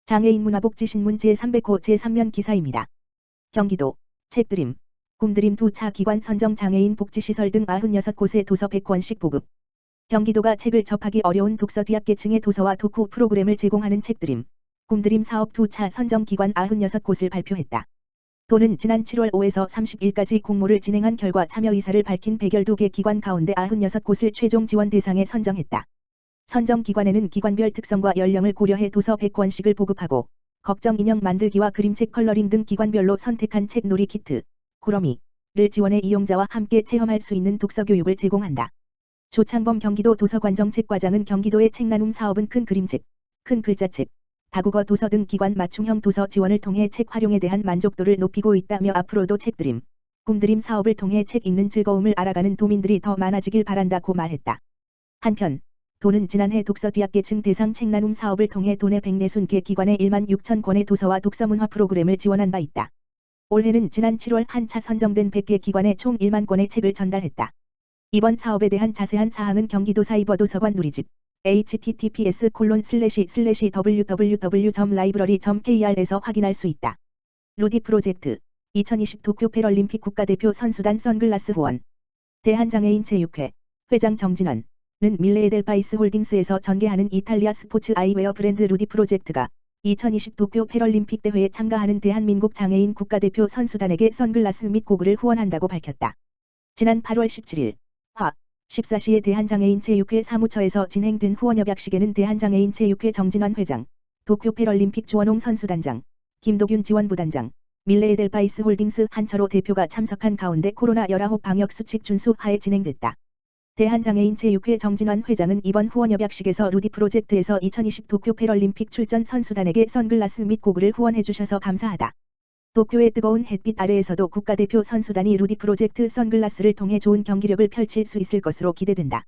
장애인 문화복지신문 제300호 제3면 기사입니다. 경기도 책드림, 꿈드림 2차 기관 선정 장애인 복지시설 등 96곳에 도서 100권씩 보급. 경기도가 책을 접하기 어려운 독서 뒤합계층의 도서와 독후 프로그램을 제공하는 책드림, 꿈드림 사업 2차 선정 기관 96곳을 발표했다. 도는 지난 7월 5에서 30일까지 공모를 진행한 결과 참여 의사를 밝힌 112개 기관 가운데 96곳을 최종 지원 대상에 선정했다. 선정 기관에는 기관별 특성과 연령을 고려해 도서 100권씩을 보급하고 걱정 인형 만들기와 그림책 컬러링 등 기관별로 선택한 책 놀이 키트, 구러미를 지원해 이용자와 함께 체험할 수 있는 독서 교육을 제공한다. 조창범 경기도 도서관정책과장은 경기도의 책 나눔 사업은 큰 그림책, 큰 글자책, 다국어 도서 등 기관 맞춤형 도서 지원을 통해 책 활용에 대한 만족도를 높이고 있다며 앞으로도 책드림, 꿈드림 사업을 통해 책 읽는 즐거움을 알아가는 도민들이 더 많아지길 바란다고 말했다. 한편 도는 지난해 독서 뒤합계층 대상 책 나눔 사업을 통해 도내 140개 기관에 1만 6천 권의 도서와 독서 문화 프로그램을 지원한 바 있다. 올해는 지난 7월 한 차 선정된 100개 기관에 총 1만 권의 책을 전달했다. 이번 사업에 대한 자세한 사항은 경기도 사이버도서관 누리집 https://www.library.kr에서 확인할 수 있다. 루디 프로젝트 2020 도쿄 패럴림픽 국가대표 선수단 선글라스 후원. 대한장애인 체육회 회장 정진원은 밀레에델파이스 홀딩스에서 전개하는 이탈리아 스포츠 아이웨어 브랜드 루디 프로젝트가 2020 도쿄 패럴림픽 대회에 참가하는 대한민국 장애인 국가대표 선수단에게 선글라스 및 고글을 후원한다고 밝혔다. 지난 8월 17일 14시에 대한장애인 체육회 사무처에서 진행된 후원협약식에는 대한장애인 체육회 정진원 회장, 도쿄 패럴림픽 주원홍 선수단장, 김도균 지원부단장, 밀레에델파이스 홀딩스 한철호 대표가 참석한 가운데 코로나19 방역수칙 준수 하에 진행됐다. 대한장애인 체육회 정진원 회장은 이번 후원협약식에서 루디 프로젝트에서 2020 도쿄 패럴림픽 출전 선수단에게 선글라스 및 고글을 후원해 주셔서 감사하다. 도쿄의 뜨거운 햇빛 아래에서도 국가대표 선수단이 루디 프로젝트 선글라스를 통해 좋은 경기력을 펼칠 수 있을 것으로 기대된다.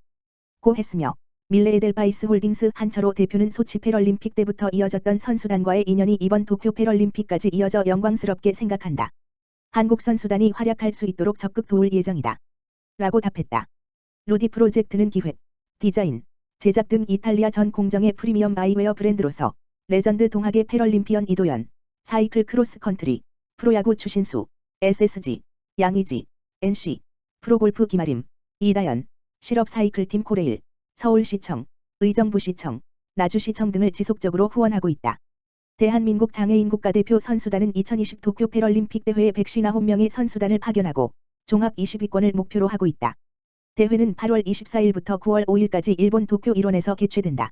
고 했으며 밀레에델파이스 홀딩스 한철호 대표는 소치 패럴림픽 때부터 이어졌던 선수단과의 인연이 이번 도쿄 패럴림픽까지 이어져 영광스럽게 생각한다. 한국 선수단이 활약할 수 있도록 적극 도울 예정이다. 라고 답했다. 루디 프로젝트는 기획, 디자인, 제작 등 이탈리아 전 공정의 프리미엄 아이웨어 브랜드로서 레전드 동학의 패럴림피언 이도현, 사이클 크로스 컨트리, 프로야구 추신수, SSG, 양의지, NC, 프로골프 김아림, 이다연, 실업 사이클팀 코레일, 서울시청, 의정부시청, 나주시청 등을 지속적으로 후원하고 있다. 대한민국 장애인 국가대표 선수단은 2020 도쿄 패럴림픽 대회에 159명의 선수단을 파견하고 종합 20위권을 목표로 하고 있다. 대회는 8월 24일부터 9월 5일까지 일본 도쿄 일원에서 개최된다.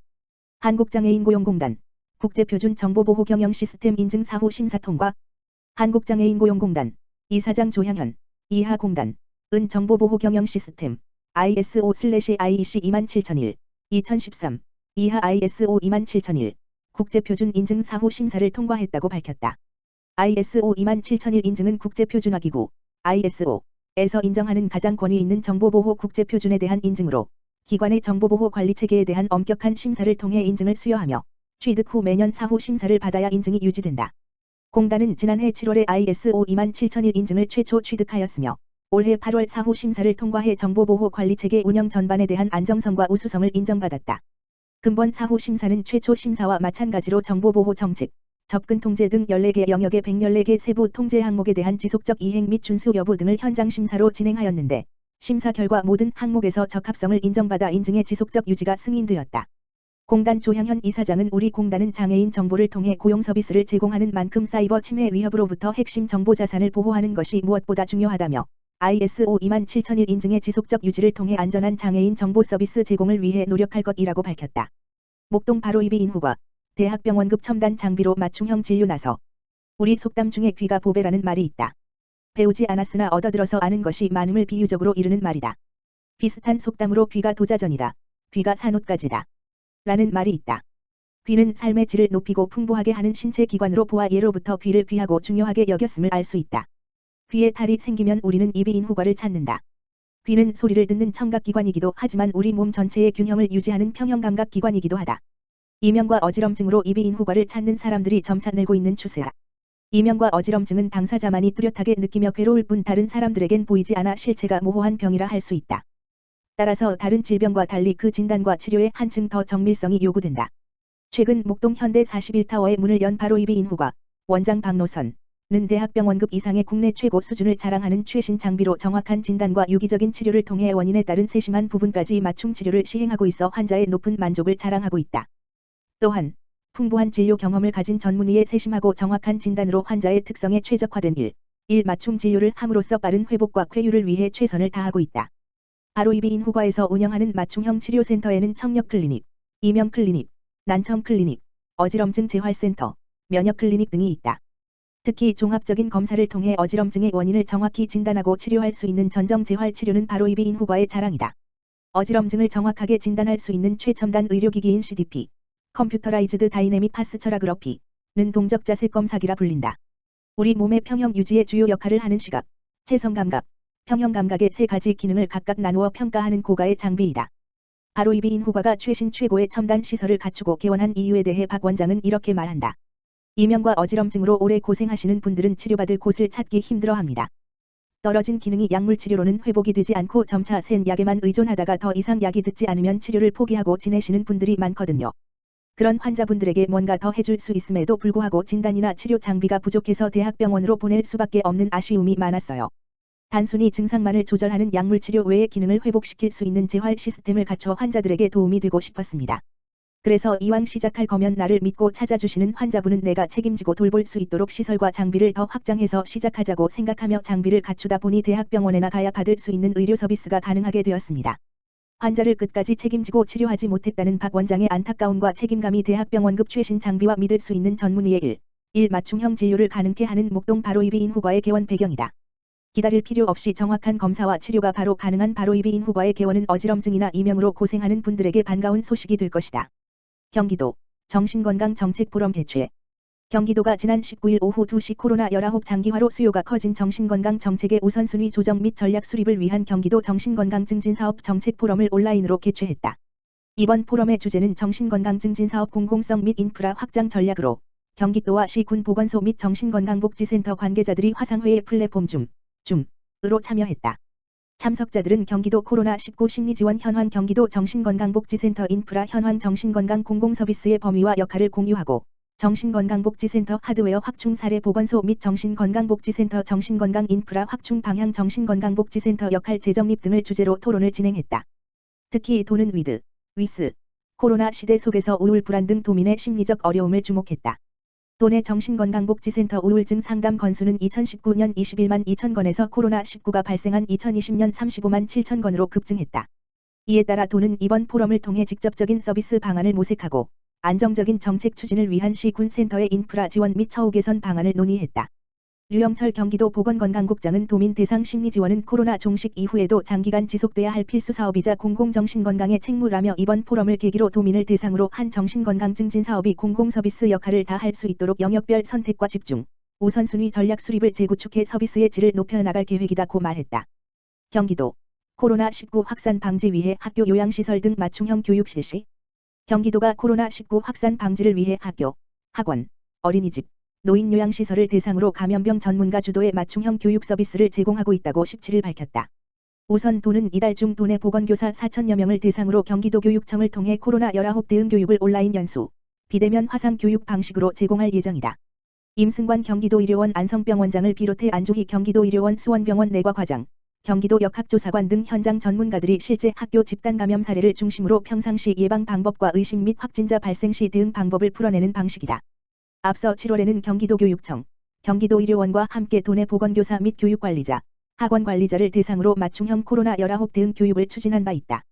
한국장애인고용공단, 국제표준 정보보호 경영 시스템 인증 사후 심사 통과. 한국장애인고용공단, 이사장 조향현, 이하공단, 은 정보보호 경영 시스템, ISO/IEC 27001, 2013, 이하 ISO 27001, 국제표준 인증 사후 심사를 통과했다고 밝혔다. ISO 27001 인증은 국제표준화기구, ISO, 에서 인정하는 가장 권위 있는 정보보호 국제표준에 대한 인증으로 기관의 정보보호 관리체계에 대한 엄격한 심사를 통해 인증을 수여하며 취득 후 매년 사후 심사를 받아야 인증이 유지된다. 공단은 지난해 7월에 ISO 27001 인증을 최초 취득하였으며 올해 8월 사후 심사를 통과해 정보보호 관리체계 운영 전반에 대한 안정성과 우수성을 인정받았다. 근본 사후 심사는 최초 심사와 마찬가지로 정보보호 정책, 접근 통제 등 14개 영역의 114개 세부 통제 항목에 대한 지속적 이행 및 준수 여부 등을 현장 심사로 진행하였는데 심사 결과 모든 항목에서 적합성을 인정받아 인증의 지속적 유지가 승인되었다. 공단 조향현 이사장은 우리 공단은 장애인 정보를 통해 고용 서비스를 제공하는 만큼 사이버 침해 위협으로부터 핵심 정보 자산을 보호하는 것이 무엇보다 중요하다며 ISO 27001 인증의 지속적 유지를 통해 안전한 장애인 정보 서비스 제공을 위해 노력할 것이라고 밝혔다. 목동 바로 이비인 후과 대학병원급 첨단 장비로 맞춤형 진료 나서. 우리 속담 중에 귀가 보배라는 말이 있다. 배우지 않았으나 얻어들어서 아는 것이 많음을 비유적으로 이르는 말이다. 비슷한 속담으로 귀가 도자전이다. 귀가 산옷가지다. 라는 말이 있다. 귀는 삶의 질을 높이고 풍부하게 하는 신체 기관으로 보아 예로부터 귀를 귀하고 중요하게 여겼음을 알 수 있다. 귀에 탈이 생기면 우리는 이비인 후과를 찾는다. 귀는 소리를 듣는 청각기관이기도 하지만 우리 몸 전체의 균형을 유지하는 평형감각기관이기도 하다. 이명과 어지럼증으로 이비인 후과를 찾는 사람들이 점차 늘고 있는 추세다. 이명과 어지럼증은 당사자만이 뚜렷하게 느끼며 괴로울 뿐 다른 사람들에겐 보이지 않아 실체가 모호한 병이라 할 수 있다. 따라서 다른 질병과 달리 그 진단과 치료에 한층 더 정밀성이 요구된다. 최근 목동 현대 41타워의 문을 연 바로이비 인후과 원장 박노선은 대학병원급 이상의 국내 최고 수준을 자랑하는 최신 장비로 정확한 진단과 유기적인 치료를 통해 원인에 따른 세심한 부분까지 맞춤 치료를 시행하고 있어 환자의 높은 만족을 자랑하고 있다. 또한 풍부한 진료 경험을 가진 전문의의 세심하고 정확한 진단으로 환자의 특성에 최적화된 일 맞춤 진료를 함으로써 빠른 회복과 쾌유를 위해 최선을 다하고 있다. 바로이비 인후과에서 운영하는 맞춤형 치료센터에는 청력클리닉, 이명클리닉, 난청클리닉, 어지럼증 재활센터, 면역클리닉 등이 있다. 특히 종합적인 검사를 통해 어지럼증의 원인을 정확히 진단하고 치료할 수 있는 전정 재활 치료는 바로이비 인후과의 자랑이다. 어지럼증을 정확하게 진단할 수 있는 최첨단 의료기기인 CDP, 컴퓨터라이즈드 다이내믹 파스처라그러피는 동적 자세 검사기라 불린다. 우리 몸의 평형 유지의 주요 역할을 하는 시각, 체성 감각, 평형 감각의 세 가지 기능을 각각 나누어 평가하는 고가의 장비이다. 바로이비 인후과가 최신 최고의 첨단 시설을 갖추고 개원한 이유에 대해 박 원장은 이렇게 말한다. 이명과 어지럼증으로 오래 고생하시는 분들은 치료받을 곳을 찾기 힘들어합니다. 떨어진 기능이 약물 치료로는 회복이 되지 않고 점차 센 약에만 의존하다가 더 이상 약이 듣지 않으면 치료를 포기하고 지내시는 분들이 많거든요. 그런 환자분들에게 뭔가 더 해줄 수 있음에도 불구하고 진단이나 치료 장비가 부족해서 대학병원으로 보낼 수밖에 없는 아쉬움이 많았어요. 단순히 증상만을 조절하는 약물 치료 외의 기능을 회복시킬 수 있는 재활 시스템을 갖춰 환자들에게 도움이 되고 싶었습니다. 그래서 이왕 시작할 거면 나를 믿고 찾아주시는 환자분은 내가 책임지고 돌볼 수 있도록 시설과 장비를 더 확장해서 시작하자고 생각하며 장비를 갖추다 보니 대학병원에나 가야 받을 수 있는 의료 서비스가 가능하게 되었습니다. 환자를 끝까지 책임지고 치료하지 못했다는 박 원장의 안타까움과 책임감이 대학병원급 최신 장비와 믿을 수 있는 전문의의 일 맞춤형 진료를 가능케 하는 목동 바로이비 인후과의 개원 배경이다. 기다릴 필요 없이 정확한 검사와 치료가 바로 가능한 바로이비 인후과의 개원은 어지럼증이나 이명으로 고생하는 분들에게 반가운 소식이 될 것이다. 경기도 정신건강정책포럼 개최. 경기도가 지난 19일 오후 2시 코로나19 장기화로 수요가 커진 정신건강 정책의 우선순위 조정 및 전략 수립을 위한 경기도 정신건강증진사업 정책포럼을 온라인으로 개최했다. 이번 포럼의 주제는 정신건강증진사업 공공성 및 인프라 확장 전략으로 경기도와 시 군 보건소 및 정신건강복지센터 관계자들이 화상회의 플랫폼 줌으로 참여했다. 참석자들은 경기도 코로나19 심리지원 현황 경기도 정신건강복지센터 인프라 현황 정신건강 공공서비스의 범위와 역할을 공유하고 정신건강복지센터 하드웨어 확충 사례 보건소 및 정신건강복지센터 정신건강 인프라 확충 방향 정신건강복지센터 역할 재정립 등을 주제로 토론을 진행했다. 특히 도는 위스, 코로나 시대 속에서 우울 불안 등 도민의 심리적 어려움을 주목했다. 도내 정신건강복지센터 우울증 상담 건수는 2019년 21만 2천 건에서 코로나19가 발생한 2020년 35만 7천 건으로 급증했다. 이에 따라 도는 이번 포럼을 통해 직접적인 서비스 방안을 모색하고 안정적인 정책 추진을 위한 시 군 센터의 인프라 지원 및 처우 개선 방안을 논의했다. 류영철 경기도 보건건강국장은 도민 대상 심리 지원은 코로나 종식 이후에도 장기간 지속돼야 할 필수 사업이자 공공정신건강의 책무라며 이번 포럼을 계기로 도민을 대상으로 한 정신건강증진 사업이 공공서비스 역할을 다할 수 있도록 영역별 선택과 집중, 우선순위 전략 수립을 재구축해 서비스의 질을 높여나갈 계획이다고 말했다. 경기도 코로나19 확산 방지 위해 학교 요양시설 등 맞춤형 교육 실시. 경기도가 코로나19 확산 방지를 위해 학교, 학원, 어린이집, 노인요양시설을 대상으로 감염병 전문가 주도의 맞춤형 교육 서비스를 제공하고 있다고 17일 밝혔다. 우선 도는 이달 중 도내 보건교사 4천여 명을 대상으로 경기도 교육청을 통해 코로나19 대응 교육을 온라인 연수, 비대면 화상 교육 방식으로 제공할 예정이다. 임승관 경기도 의료원 안성병원장을 비롯해 안종희 경기도 의료원 수원병원 내과과장, 경기도 역학조사관 등 현장 전문가들이 실제 학교 집단 감염 사례를 중심으로 평상시 예방 방법과 의심 및 확진자 발생 시 대응 방법을 풀어내는 방식이다. 앞서 7월에는 경기도 교육청, 경기도 의료원과 함께 도내 보건교사 및 교육관리자, 학원관리자를 대상으로 맞춤형 코로나19 대응 교육을 추진한 바 있다.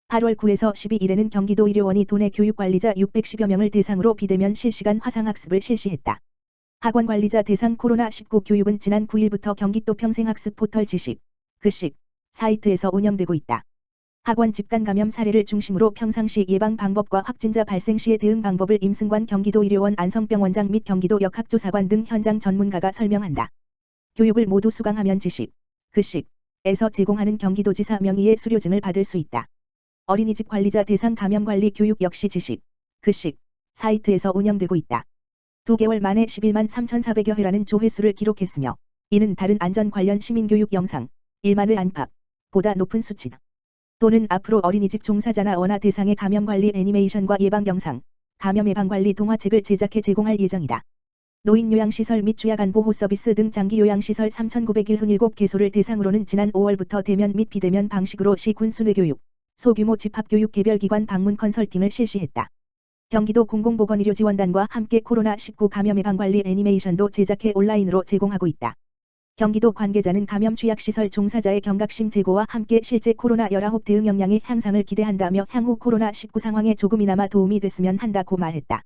8월 9에서 12일에는 경기도 의료원이 도내 교육관리자 610여 명을 대상으로 비대면 실시간 화상학습을 실시했다. 학원관리자 대상 코로나19 교육은 지난 9일부터 경기도 평생학습 포털 지식, 글식, 사이트에서 운영되고 있다. 학원 집단 감염 사례를 중심으로 평상시 예방 방법과 확진자 발생 시의 대응 방법을 임승관 경기도 의료원 안성병원장 및 경기도 역학조사관 등 현장 전문가가 설명한다. 교육을 모두 수강하면 지식, 글식에서 제공하는 경기도지사 명의의 수료증을 받을 수 있다. 어린이집 관리자 대상 감염관리 교육 역시 지식, 글식, 사이트에서 운영되고 있다. 2개월 만에 11만 3,400여 회라는 조회수를 기록했으며 이는 다른 안전 관련 시민교육 영상, 1만의 안팎보다 높은 수치다. 또는 앞으로 어린이집 종사자나 원화 대상의 감염관리 애니메이션과 예방 영상, 감염 예방 관리 동화책을 제작해 제공할 예정이다. 노인 요양시설 및 주야간 보호 서비스 등 장기 요양시설 3,977개소를 대상으로는 지난 5월부터 대면 및 비대면 방식으로 시 군수뇌 교육, 소규모 집합교육 개별기관 방문 컨설팅을 실시했다. 경기도 공공보건의료지원단과 함께 코로나19 감염 예방 관리 애니메이션도 제작해 온라인으로 제공하고 있다. 경기도 관계자는 감염 취약시설 종사자의 경각심 제고와 함께 실제 코로나19 대응 역량의 향상을 기대한다며 향후 코로나19 상황에 조금이나마 도움이 됐으면 한다고 말했다.